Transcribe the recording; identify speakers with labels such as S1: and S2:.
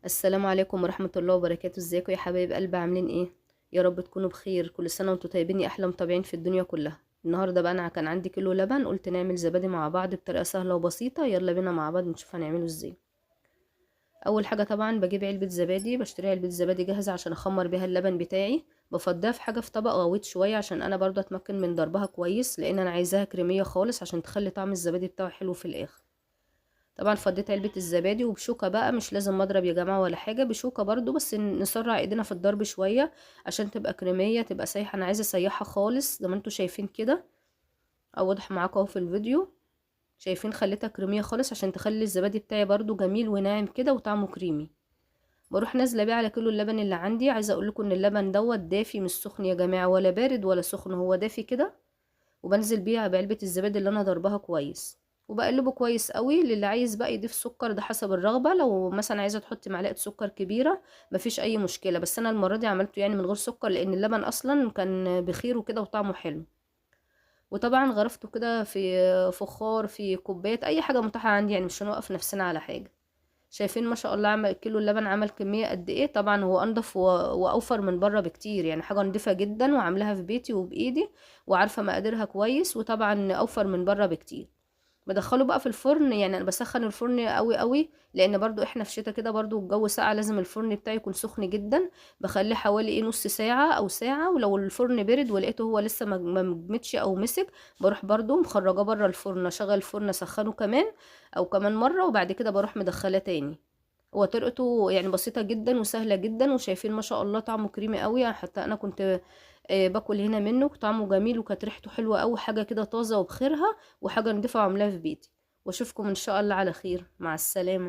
S1: السلام عليكم ورحمة الله وبركاته. ازيكم يا حبايب قلبي؟ عاملين ايه؟ يا رب تكونوا بخير. كل سنة وانتم طيبين يا احلى متابعين في الدنيا كلها. النهارده بقى انا كان عندي كيلو لبن، قلت نعمل زبادي مع بعض بطريقة سهلة وبسيطة. يلا بينا مع بعض نشوف هنعمله ازاي. اول حاجة طبعا بجيب علبة زبادي، بشتري علبة زبادي جاهزة عشان اخمر بيها اللبن بتاعي. بفضيها في حاجة في طبق غويط شوية عشان انا برضو اتمكن من ضربها كويس، لان انا عايزاها كريمية خالص عشان تخلي طعم الزبادي بتاعه حلو في الاخر. طبعا فضيت علبة الزبادي وبشوكة بقى، مش لازم مضرب يا جماعة ولا حاجة، بشوكة برضو، بس نسرع ايدينا في الضرب شوية عشان تبقى كريمية، تبقى سايحة. انا عايزة اسيحها خالص زي ما انتوا شايفين كده، او واضح معاكم اهو في الفيديو. شايفين؟ خليتها كريمية خالص عشان تخلي الزبادي بتاعي برضو جميل وناعم كده وطعمه كريمي. بروح نازلة بيه على كيلو اللبن اللي عندي. عايزة اقول لكم ان اللبن دوت دافي، مش سخن يا جماعة، ولا بارد ولا سخن، هو دافي كده. وبنزل بيه بعلبة الزبادي اللي انا ضربها كويس، وبقلبه كويس قوي. للي عايز بقى يضيف سكر ده حسب الرغبة، لو مثلا عايزة تحطي معلقة سكر كبيرة مفيش اي مشكلة، بس انا المرة دي عملته يعني من غير سكر لان اللبن اصلا كان بخير وكده وطعمه حلو. وطبعا غرفته كده في فخار، في كوبايات، اي حاجة متاحة عندي، يعني مش هنوقف نفسنا على حاجة. شايفين ما شاء الله عمل كيلو اللبن عمل كمية قد ايه؟ طبعا هو انضف واوفر من بره بكتير، يعني حاجة نضيفة جدا وعاملاها في بيتي وبايدي وعارفة مقاديرها كويس، وطبعا اوفر من بره بكتير. بدخله بقى في الفرن، يعني انا بسخن الفرن قوي قوي لان برضو احنا في شتا كده، برضو الجو ساقع، لازم الفرن بتاعي يكون سخن جدا. بخليه حوالي نص ساعة او ساعة، ولو الفرن برد ولقيته هو لسه ما مجمدش او مسك، بروح برضو مخرجاه بره الفرن، اشغل الفرن اسخنه كمان او كمان مرة، وبعد كده بروح مدخلاه تاني. هو طريقته يعني بسيطة جدا وسهلة جدا، وشايفين ما شاء الله طعمه كريمي قوي. يعني حتى انا كنت باكل هنا منه، طعمه جميل وكانت ريحته حلوة قوي، حاجة كده طازة وبخيرها، وحاجة نضيفة وعاملاها في بيتي. واشوفكم ان شاء الله على خير، مع السلامة.